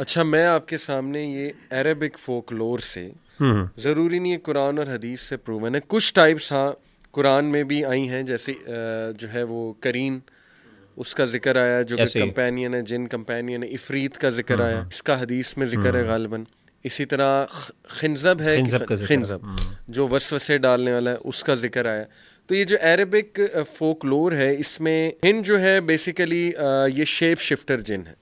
अच्छा, मैं आपके सामने ये अरेबिक फोकलोर से, ज़रूरी नहीं है कुरान और हदीस से प्रूवन है, कुछ टाइप्स हाँ कुरान में भी आई हैं, जैसे जो है वो करीन, उसका जिक्र आया जो कि ऐसे ही। कंपेनियन है, जिन कंपेनियन है। इफ़रीत का जिक्र आया, इसका हदीस में जिक्र है गालिबन। इसी तरह खिंजब है कि खिंजब का जिक्र है। खिंजब जो वसवसे डालने वाला है, उसका जिक्र आया। तो ये जो अरेबिक फोकलोर है, इसमें हिंद जो है बेसिकली ये शेप शिफ्टर जिन है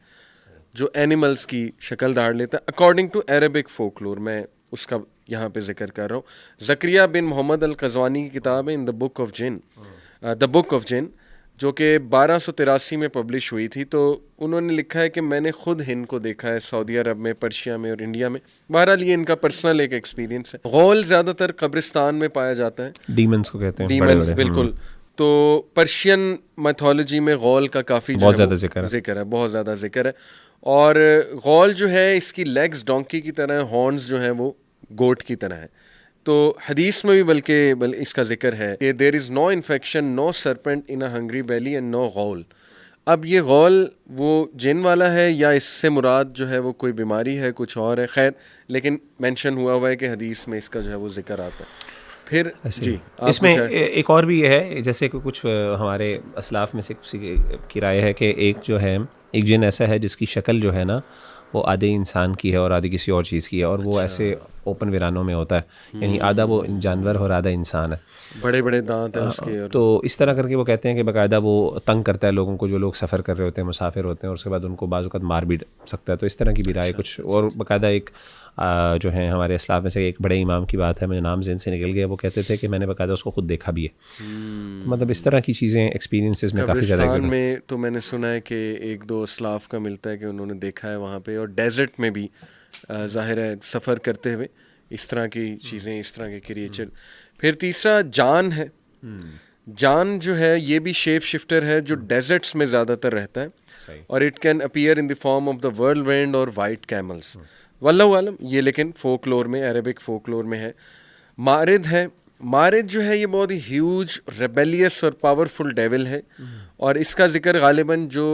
जो एनिमल्स की शक्ल धार लेता है अकॉर्डिंग टू अरेबिक फोकलोर। मैं उसका यहाँ पे जिक्र कर रहा हूँ। ज़करिया बिन मोहम्मद अल कज़वानी की किताब है in the book of jinn, the book of jinn, जो कि 1283 में पब्लिश हुई थी। तो उन्होंने लिखा है कि मैंने खुद हिंद को देखा है सऊदी अरब में, पर्शिया में और इंडिया में। बहरहाल ये इनका पर्सनल एक एक्सपीरियंस है। गौल ज़्यादातर कब्रिस्तान में पाया जाता है, डीमंस को कहते हैं, बड़े डीमंस, बड़े। बिल्कुल। तो पर्शियन मैथोलॉजी में गौल का काफ़ी जो बहुत है वो ज्यादा जिक्र है। जिक्र है, बहुत ज़्यादा जिक्र है। और गौल जो है इसकी लेग्स डोंकी की तरह, हॉर्न्स जो है वो गोट की तरह है। तो हदीस में भी बल्कि इसका जिक्र है कि there is no infection, no serpent in a hungry belly and no ghoul. अब ये गौल वो जिन वाला है या इससे मुराद जो है वो कोई बीमारी है, कुछ और है, खैर, लेकिन मेंशन हुआ है कि हदीस में इसका जो है वो जिक्र आता है। फिर ऐसे जी ही। आप इसमें कुछ है। एक और भी ये है, जैसे कि कुछ हमारे असलाफ में से किसी की राय है कि एक जो है, एक जिन ऐसा है जिसकी शक्ल जो है ना, वो आधे इंसान की है और आधी किसी और चीज़ की है, और वो अच्छा। ऐसे ओपन वीरानों में होता है, यानी आधा वो जानवर और आधा इंसान है। बड़े बड़े दांत है उसके और तो इस तरह करके वो कहते हैं कि बाकायदा वो तंग करता है लोगों को, जो लोग सफ़र कर रहे होते हैं, मुसाफिर होते हैं, और उसके बाद उनको बाज़-औक़ात मार भी सकता है। तो इस तरह की भी राय अच्छा कुछ, अच्छा और बाकायदा एक जो है हमारे इस्लाम में से एक बड़े इमाम की बात है, मुझे नाम ज़हन से निकल गया, वो कहते थे कि मैंने बाकायदा उसको खुद देखा भी है। तो मतलब इस तरह की चीज़ें, एक्सपीरियंसेस में काफ़ी ज़्यादा कब्रिस्तान गिर। में तो मैंने सुना है कि एक दो असलाफ का मिलता है कि उन्होंने देखा है वहाँ पे, और डेजर्ट में भी जाहिर है सफ़र करते हुए इस तरह की चीज़ें, इस तरह के क्रिएचर। फिर तीसरा जान है। जान जो है ये भी शेप शिफ्टर है जो डेजर्ट्स में ज़्यादातर रहता है, सही। और it can appear in the form of the whirlwind और वाइट कैमल्स। वल्लाहु आलम, ये लेकिन फोकलोर में, अरेबिक फोकलोर में है। मारिद है। मारिद जो है ये बहुत ही ह्यूज, रेबेलियस और पावरफुल डेविल है, और इसका जिक्र गालिबन जो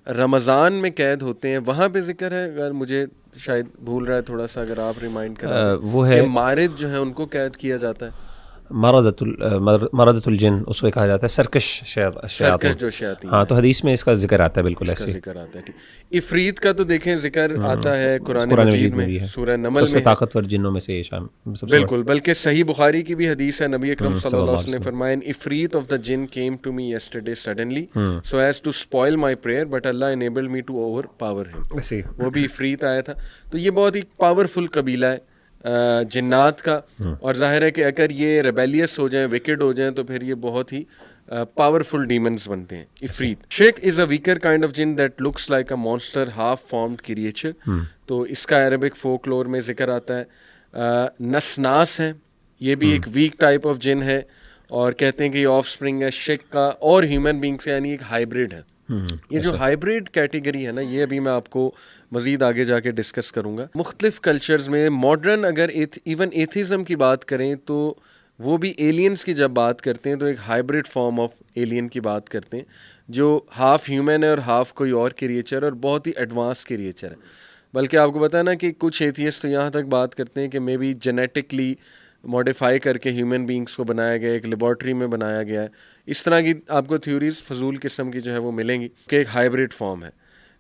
रमज़ान में कैद होते हैं वहाँ पे जिक्र है। अगर मुझे शायद भूल रहा है थोड़ा सा, अगर आप रिमाइंड करा दें वो कि है मारिद जो है उनको कैद किया जाता है। मरदतुल जिन, उसको कहा जाता है सरकश सरकश शयातीन। जो शयातीन हाँ, है, तो हदीस में इसका जिक्र आता है बिल्कुल इसका ऐसे। जिक्र आता है। ठीक, इफ़रीत का तो देखें जिक्र आता है कुरान कुरान मजीद मजीद में में, भी है, सूरह नमल सबसे में है। ताकतवर जिन्नों में से ये शाम सबसे बड़ा। बिल्कुल, बल्कि सही बुखारी की भी हदीस है, नबी अकरम सल्लल्लाहु सल्लल्लाहु अलैहि अलैहि वसल्लम ने वसल्लम। फरमाया, ifrit of the jinn came to me yesterday suddenly so as to spoil my prayer but Allah enabled me to overpower him. ऐसे ही। वो भी इफ़रीत आया था। तो ये बहुत ही पावरफुल कबीला है जिन्नात का, और जाहिर है कि अगर ये रेबेलियस हो जाएं, विकेड हो जाएं, तो फिर ये बहुत ही पावरफुल डीमंस बनते हैं। ऐसे। Ifrit shiqq is a weaker kind of jinn that looks like a monster half formed creature. तो इसका अरबिक फोकलोर में जिक्र आता है। नसनास है, ये भी एक वीक टाइप ऑफ जिन है, और कहते हैं कि ये ऑफ स्प्रिंग है शेख का और ह्यूमन बींग से, यानी एक हाइब्रिड है। ये जो अच्छा। हाइब्रिड कैटेगरी है ना, ये अभी मैं आपको मज़ीद आगे जाके डिस्कस करूँगा। मुख्तलिफ कल्चर्स में मॉडर्न, अगर इवन एथिज़म की बात करें तो वो भी एलियंस की जब बात करते हैं तो एक हाइब्रिड फॉर्म ऑफ एलियन की बात करते हैं, जो हाफ ह्यूमन है और हाफ कोई और क्रिएचर, और बहुत ही एडवांस क्रिएचर है। बल्कि आपको पता है ना कि कुछ एथियस्ट तो यहाँ तक बात करते हैं कि मे बी जेनेटिकली मॉडिफाई करके ह्यूमन बींग्स को बनाया गया, एक लेबॉर्ट्री में बनाया गया है। इस तरह की आपको थ्योरीज फजूल किस्म की जो है वो मिलेंगी कि एक हाइब्रिड फॉर्म है।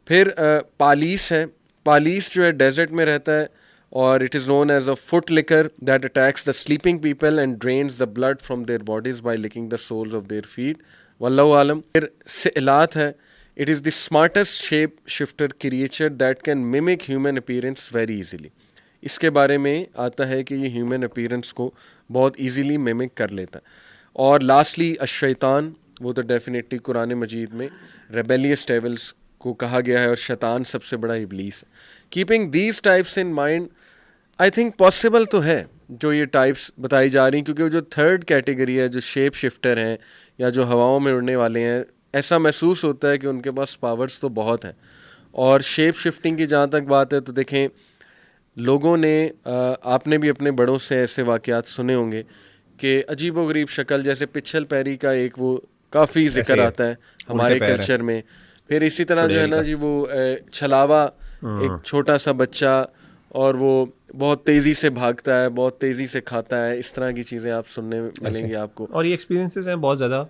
फिर पालीस है। पालीस जो है डेजर्ट में रहता है, और it is known as a foot licker that attacks the sleeping people and drains the blood from their bodies by licking the soles of their feet. वल्लाहु आलम। फिर सिलात है। It is the smartest shape shifter creature that can mimic human appearance very easily. इसके बारे में आता है कि ये ह्यूमन अपीयरेंस को बहुत इजीली मिमिक कर लेता है। और लास्टली अश-शैतान, वो तो डेफिनेटली कुरान मजीद में रेबेलियस डेविल्स को कहा गया है, और शैतान सबसे बड़ा इब्लीस है। Keeping these types in mind, I think possible तो है जो ये टाइप्स बताई जा रही हैं, क्योंकि वो जो थर्ड कैटेगरी है, जो शेप शिफ्टर हैं या जो हवाओं में उड़ने वाले हैं, ऐसा महसूस होता है कि उनके पास पावर्स तो बहुत हैं। और शेप शिफ्टिंग की जहाँ तक बात है तो देखें, लोगों ने आपने भी अपने बड़ों से ऐसे वाक़यात सुने होंगे कि अजीब व गरीब शक्ल, जैसे पिछल पैरी का एक वो काफ़ी ऐसे जिक्र ही है, आता है उल्टे हमारे पैर है, कल्चर में। फिर इसी तरह जो है चुड़ैल ना का। जी वो छलावा एक छोटा सा बच्चा और वो बहुत तेज़ी से भागता है, बहुत तेज़ी से खाता है, इस तरह की चीज़ें आप सुनने में मिलेंगी आपको। और ये एक्सपीरियंसेस हैं बहुत ज़्यादा।